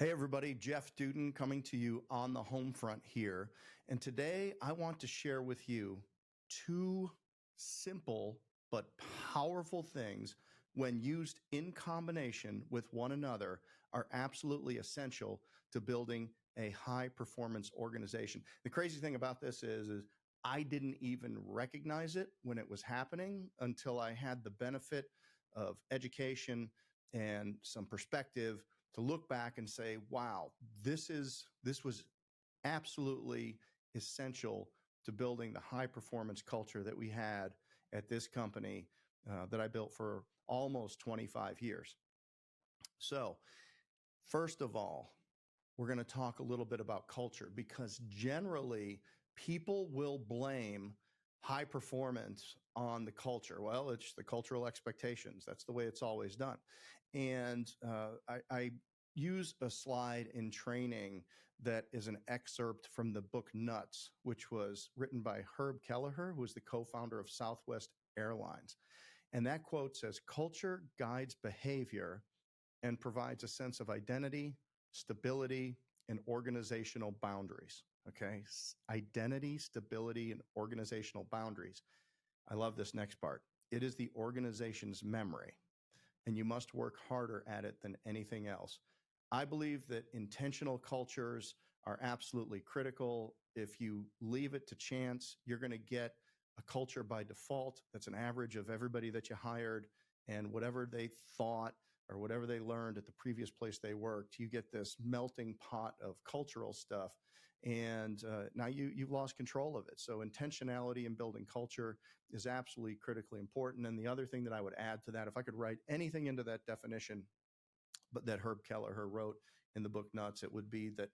Hey everybody, Jeff Dudan coming to you on the Homefront here. And today I want to share with you two simple but powerful things when used in combination with one another are absolutely essential to building a high performance organization. The crazy thing about this is I didn't even recognize it when it was happening until I had the benefit of education and some perspective to look back and say, wow, this was absolutely essential to building the high performance culture that we had at this company that I built for almost 25 years. So, first of all, we're going to talk a little bit about culture because generally people will blame high performance on the culture. Well, it's the cultural expectations. That's the way it's always done. And I use a slide in training that is an excerpt from the book Nuts, which was written by Herb Kelleher, who was the co-founder of Southwest Airlines. And that quote says, "Culture guides behavior and provides a sense of identity, stability, and organizational boundaries." Okay. Identity, stability, and organizational boundaries. I love this next part. It is the organization's memory, and you must work harder at it than anything else. I believe that intentional cultures are absolutely critical. If you leave it to chance, you're going to get a culture by default that's an average of everybody that you hired, and whatever they thought or whatever they learned at the previous place they worked, you get this melting pot of cultural stuff. And now you've lost control of it. So intentionality in building culture is absolutely critically important. And the other thing that I would add to that, if I could write anything into that definition, but that Herb Kelleher wrote in the book Nuts, it would be that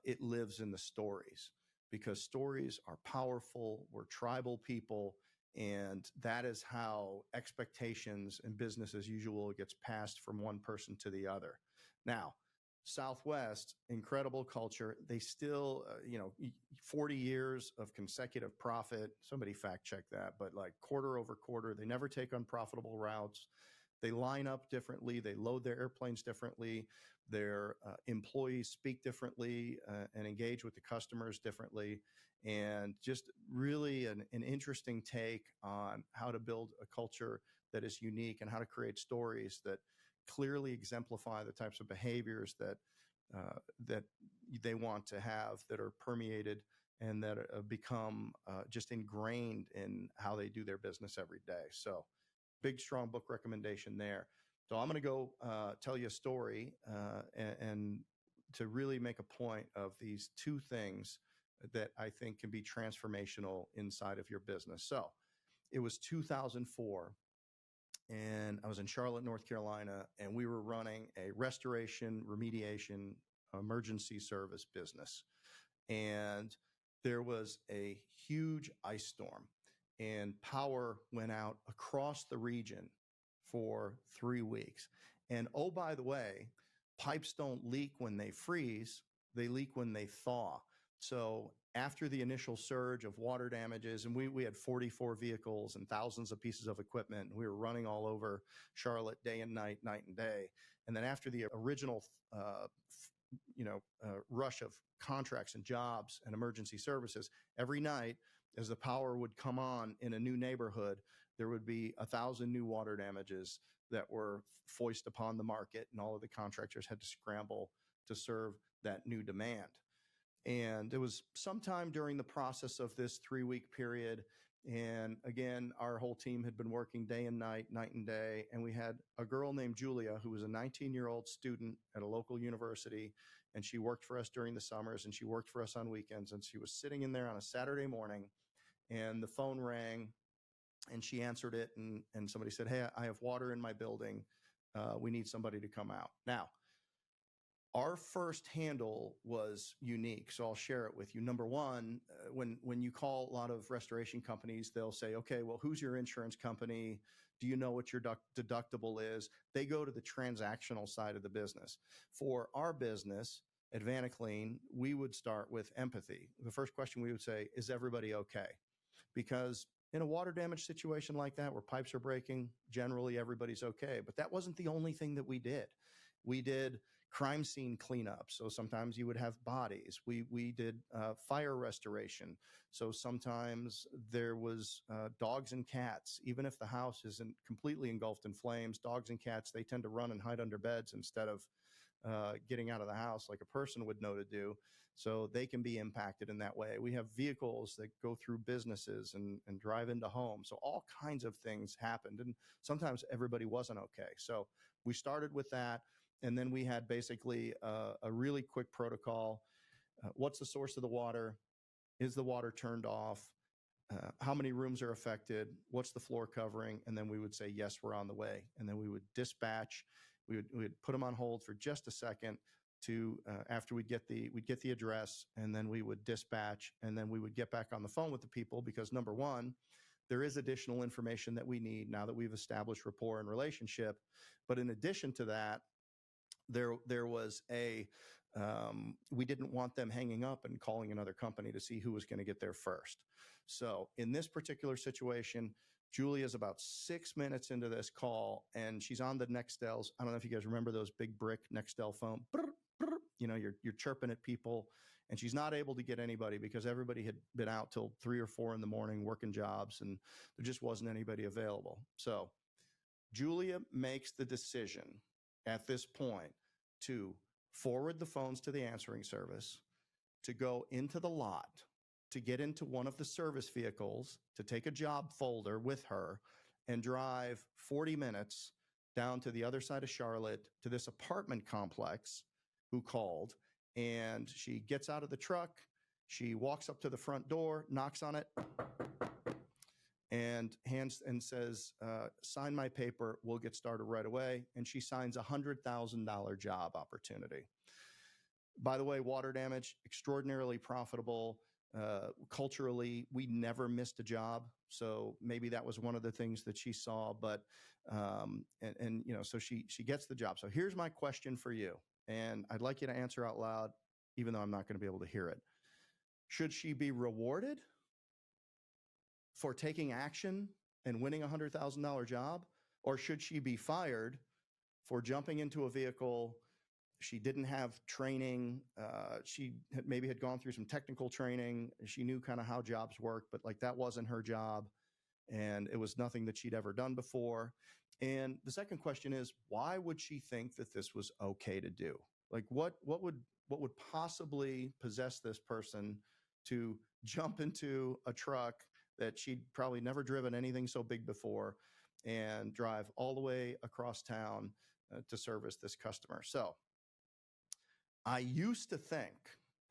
it lives in the stories, because stories are powerful. We're tribal people. And that is how expectations and business as usual gets passed from one person to the other. Now, Southwest, incredible culture. They still, 40 years of consecutive profit. Somebody fact check that, but like quarter over quarter, they never take unprofitable routes. They line up differently. They load their airplanes differently. Their employees speak differently and engage with the customers differently. And just really an interesting take on how to build a culture that is unique and how to create stories that clearly exemplify the types of behaviors that they want to have, that are permeated and that become just ingrained in how they do their business every day. So big, strong book recommendation there. So I'm going to go tell you a story and to really make a point of these two things that I think can be transformational inside of your business. So it was 2004. And I was in Charlotte, North Carolina, and we were running a restoration, remediation, emergency service business. And there was a huge ice storm, and power went out across the region for 3 weeks. And oh, by the way, pipes don't leak when they freeze, they leak when they thaw. So after the initial surge of water damages, and we had 44 vehicles and thousands of pieces of equipment, and we were running all over Charlotte day and night and day. And then after the original, rush of contracts and jobs and emergency services, every night as the power would come on in a new neighborhood, there would be 1,000 new water damages that were foisted upon the market, and all of the contractors had to scramble to serve that new demand. And it was sometime during the process of this 3-week period. And again, our whole team had been working day and night and day. And we had a girl named Julia, who was a 19-year-old student at a local university. And she worked for us during the summers, and she worked for us on weekends. And she was sitting in there on a Saturday morning, and the phone rang, and she answered it. And somebody said, "Hey, I have water in my building. We need somebody to come out." Now, our first handle was unique, so I'll share it with you. Number one, when you call a lot of restoration companies, they'll say, "Okay, well, who's your insurance company? Do you know what your deductible is?" They go to the transactional side of the business. For our business at Vaniclean, we would start with empathy. The first question we would say, "Is everybody okay?" Because in a water damage situation like that, where pipes are breaking, generally everybody's okay. But that wasn't the only thing that we did. We did crime scene cleanup. So sometimes you would have bodies. We did fire restoration. So sometimes there was dogs and cats. Even if the house isn't completely engulfed in flames, dogs and cats, they tend to run and hide under beds instead of getting out of the house like a person would know to do. So they can be impacted in that way. We have vehicles that go through businesses and drive into homes. So all kinds of things happened. And sometimes everybody wasn't okay. So we started with that. And then we had basically a really quick protocol. What's the source of the water? Is the water turned off? How many rooms are affected? What's the floor covering? And then we would say, yes, we're on the way. And then we would dispatch. We would put them on hold for just a second to after we'd get the address, and then we would dispatch, and then we would get back on the phone with the people because number one, there is additional information that we need now that we've established rapport and relationship. But in addition to that, there was we didn't want them hanging up and calling another company to see who was going to get there first. So in this particular situation, Julia's about 6 minutes into this call, and she's on the Nextels. I don't know if you guys remember those big brick Nextel phone. Brr, brr, you're chirping at people, and she's not able to get anybody because everybody had been out till 3 or 4 in the morning working jobs, and there just wasn't anybody available. So Julia makes the decision at this point to forward the phones to the answering service, to go into the lot, to get into one of the service vehicles, to take a job folder with her and drive 40 minutes down to the other side of Charlotte to this apartment complex who called. And she gets out of the truck. She walks up to the front door, knocks on it, and hands and says, sign my paper. We'll get started right away. And she signs a $100,000 job opportunity. By the way, water damage, extraordinarily profitable. Culturally, we never missed a job. So maybe that was one of the things that she saw, but, so she gets the job. So here's my question for you. And I'd like you to answer out loud, even though I'm not going to be able to hear it. Should she be rewarded for taking action and winning a $100,000 job? Or should she be fired for jumping into a vehicle? She didn't have training. She maybe had gone through some technical training. She knew kind of how jobs work, but like that wasn't her job. And it was nothing that she'd ever done before. And the second question is, why would she think that this was okay to do? Like what would possibly possess this person to jump into a truck that she'd probably never driven anything so big before and drive all the way across town to service this customer? So I used to think,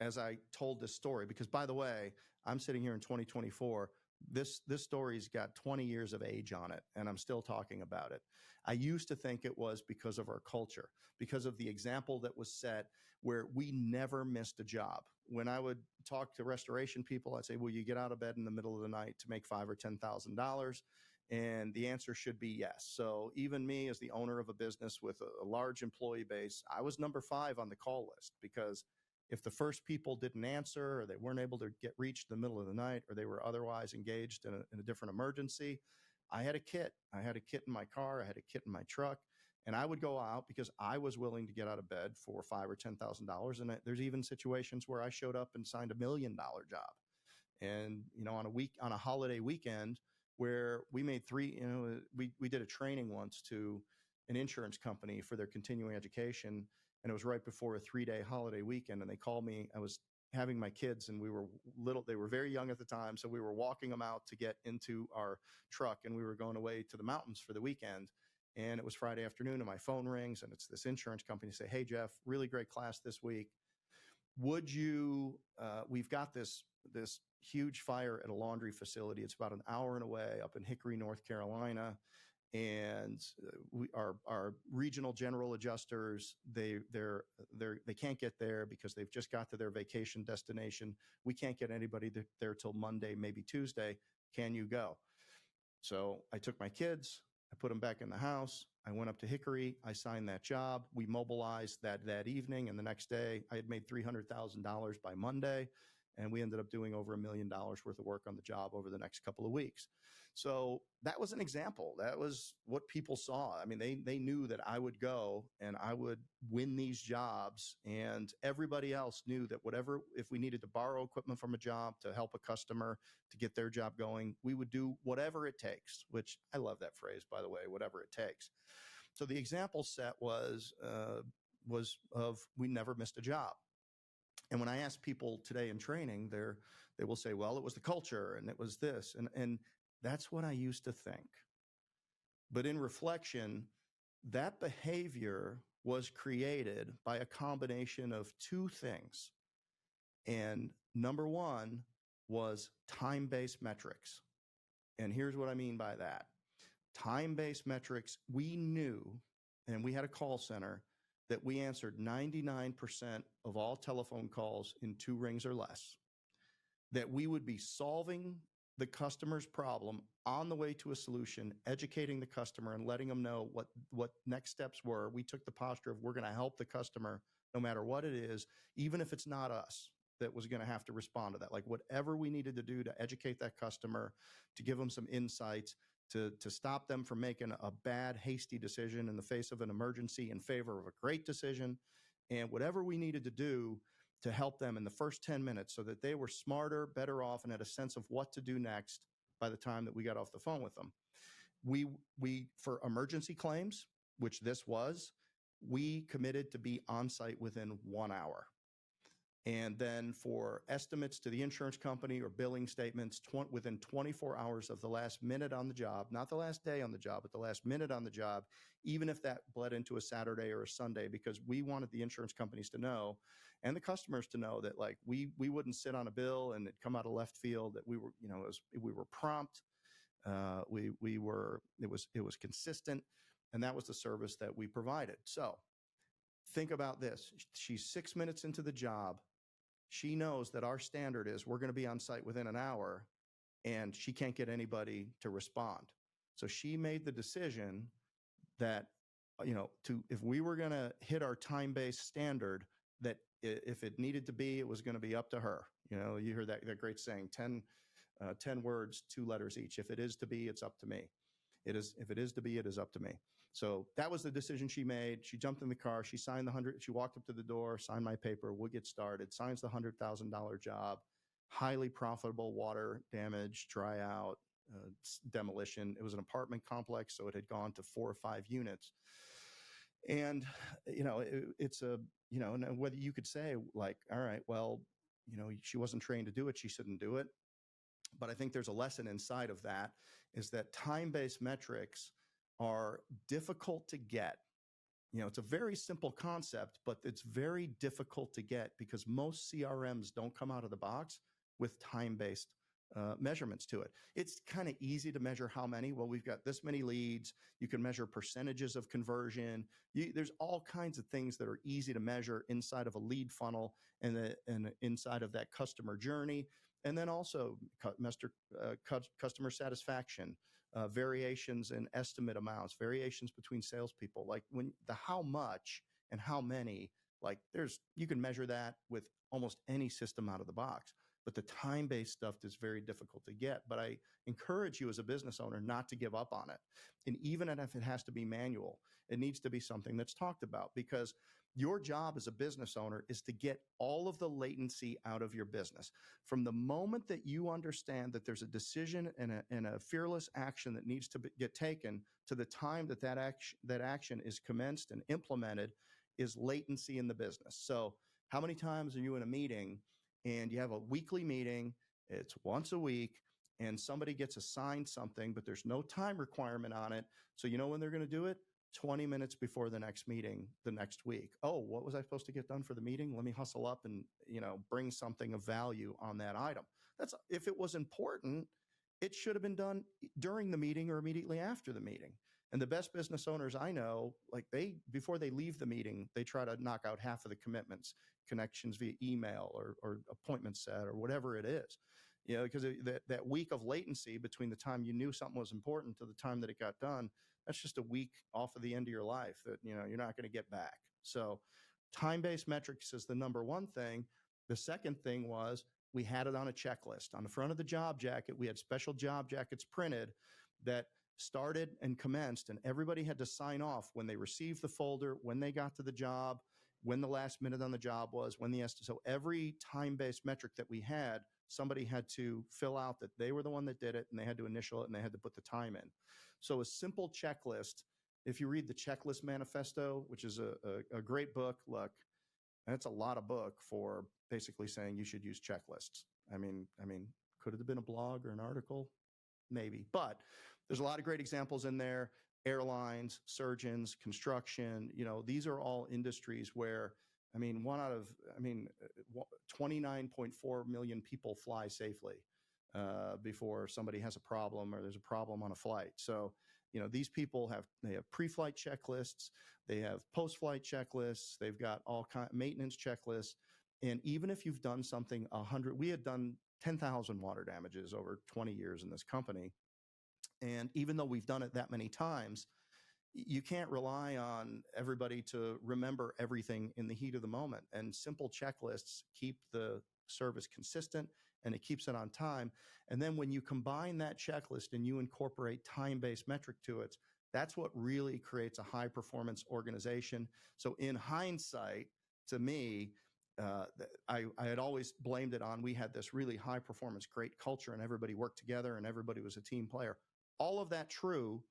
as I told this story, because by the way, I'm sitting here in 2024, this story's got 20 years of age on it, and I'm still talking about it. I used to think it was because of our culture, because of the example that was set where we never missed a job. When I would talk to restoration people, I'd say, will you get out of bed in the middle of the night to make $5,000 or $10,000? And the answer should be yes. So even me as the owner of a business with a large employee base, I was number 5 on the call list, because if the first people didn't answer, or they weren't able to get reached in the middle of the night, or they were otherwise engaged in a different emergency, I had a kit. I had a kit in my car. I had a kit in my truck. And I would go out because I was willing to get out of bed for $5,000 or $10,000. And there's even situations where I showed up and signed $1 million job. And, on a holiday weekend where we made we did a training once to an insurance company for their continuing education. And it was right before a 3-day holiday weekend. And they called me. I was having my kids, and they were very young at the time. So we were walking them out to get into our truck, and we were going away to the mountains for the weekend. And it was Friday afternoon, and my phone rings, and it's this insurance company say, hey, Jeff, really great class this week. Would you, we've got this huge fire at a laundry facility. It's about an hour and away up in Hickory, North Carolina. And our regional general adjusters, they can't get there because they've just got to their vacation destination. We can't get anybody there till Monday, maybe Tuesday. Can you go? So I took my kids, I put them back in the house. I went up to Hickory. I signed that job. We mobilized that evening, and the next day I had made $300,000 by Monday. And we ended up doing over $1 million worth of work on the job over the next couple of weeks. So that was an example. That was what people saw. I mean, they knew that I would go and I would win these jobs, and everybody else knew that whatever, if we needed to borrow equipment from a job to help a customer to get their job going, we would do whatever it takes, which I love that phrase, by the way, whatever it takes. So the example set was of we never missed a job. And when I ask people today in training, they will say, well, it was the culture and it was this. And that's what I used to think. But in reflection, that behavior was created by a combination of two things. And number one was time-based metrics. And here's what I mean by that. Time-based metrics, we knew, and we had a call center, that we answered 99% of all telephone calls in 2 rings or less, that we would be solving the customer's problem on the way to a solution, educating the customer and letting them know what next steps were. We took the posture of we're going to help the customer no matter what it is, even if it's not us that was going to have to respond to that. Like whatever we needed to do to educate that customer, to give them some insights, to stop them from making a bad, hasty decision in the face of an emergency in favor of a great decision, and whatever we needed to do to help them in the first 10 minutes so that they were smarter, better off, and had a sense of what to do next by the time that we got off the phone with them. We for emergency claims, which this was, we committed to be on site within 1 hour. And then for estimates to the insurance company or billing statements within 24 hours of the last minute on the job, not the last day on the job, but the last minute on the job, even if that bled into a Saturday or a Sunday, because we wanted the insurance companies to know and the customers to know that like we wouldn't sit on a bill and it come out of left field, that we were, we were prompt. It was consistent, and that was the service that we provided. So think about this. She's 6 minutes into the job. She knows that our standard is we're going to be on site within an hour, and she can't get anybody to respond. So she made the decision that, if we were going to hit our time-based standard, that if it needed to be, it was going to be up to her. You heard that great saying, 10 words, 2 letters each. If it is to be, it's up to me. If it is to be, it is up to me. So that was the decision she made. She jumped in the car. She signed she walked up to the door, signed my paper. We'll get started. Signs the $100,000 job, highly profitable water damage, dry out, demolition. It was an apartment complex, so it had gone to 4 or 5 units. And, it's and whether you could say like, all right, well, she wasn't trained to do it. She shouldn't do it. But I think there's a lesson inside of that, is that time-based metrics are difficult to get. It's a very simple concept, but it's very difficult to get because most CRMs don't come out of the box with time-based measurements to it. It's kind of easy to measure how many. Well, we've got this many leads. You can measure percentages of conversion. There's all kinds of things that are easy to measure inside of a lead funnel and inside of that customer journey. And then also customer satisfaction, variations in estimate amounts, variations between salespeople, like when the how much and how many, like you can measure that with almost any system out of the box. But the time-based stuff is very difficult to get. But I encourage you as a business owner not to give up on it. And even if it has to be manual, it needs to be something that's talked about, because your job as a business owner is to get all of the latency out of your business. From the moment that you understand that there's a decision and a fearless action that needs to get taken to the time that action is commenced and implemented is latency in the business. So how many times are you in a meeting and you have a weekly meeting, it's once a week, and somebody gets assigned something, but there's no time requirement on it. So you know when they're going to do it? 20 minutes before the next meeting the next week. Oh, what was I supposed to get done for the meeting? Let me hustle up and, bring something of value on that item. If it was important, it should have been done during the meeting or immediately after the meeting. And the best business owners I know, like before they leave the meeting, they try to knock out half of the commitments, connections via email or appointment set or whatever it is. Because that week of latency between the time you knew something was important to the time that it got done, that's just a week off of the end of your life that, you're not going to get back. So time-based metrics is the number one thing. The second thing was we had it on a checklist. On the front of the job jacket, we had special job jackets printed that started and commenced, and everybody had to sign off when they received the folder, when they got to the job, when the last minute on the job was, when the so every time-based metric that we had, somebody had to fill out that they were the one that did it, and they had to initial it, and they had to put the time in. So a simple checklist. If you read the Checklist Manifesto, which is a great book, look, that's a lot of book for basically saying you should use checklists. I mean, could it have been a blog or an article? Maybe, but there's a lot of great examples in there. Airlines, surgeons, construction, these are all industries where, 29.4 million people fly safely before somebody has a problem or there's a problem on a flight. So, these people have pre-flight checklists, they have post-flight checklists, they've got all kind of maintenance checklists. And even if you've done something we had done 10,000 water damages over 20 years in this company. And even though we've done it that many times, you can't rely on everybody to remember everything in the heat of the moment. And simple checklists keep the service consistent and it keeps it on time. And then when you combine that checklist and you incorporate time-based metric to it, that's what really creates a high-performance organization. So in hindsight, to me, I had always blamed it on we had this really high-performance, great culture, and everybody worked together and everybody was a team player. All of that true,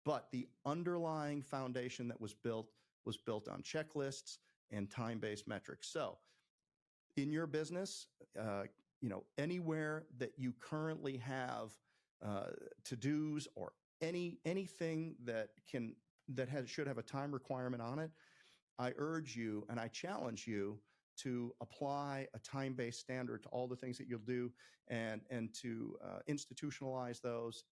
but the underlying foundation that was built on checklists and time-based metrics. So in your business, anywhere that you currently have to-dos or anything that should have a time requirement on it, I urge you and I challenge you to apply a time-based standard to all the things that you'll do and to institutionalize those,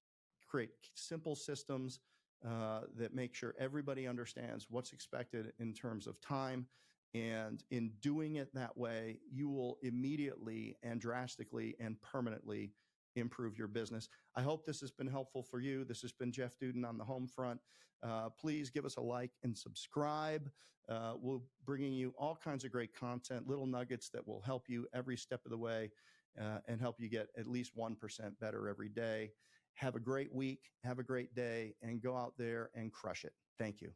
create simple systems that make sure everybody understands what's expected in terms of time. And in doing it that way, you will immediately and drastically and permanently improve your business. I hope this has been helpful for you. This has been Jeff Dudan on the Homefront. Please give us a like and subscribe. We're bringing you all kinds of great content, little nuggets that will help you every step of the way and help you get at least 1% better every day. Have a great week, have a great day, and go out there and crush it. Thank you.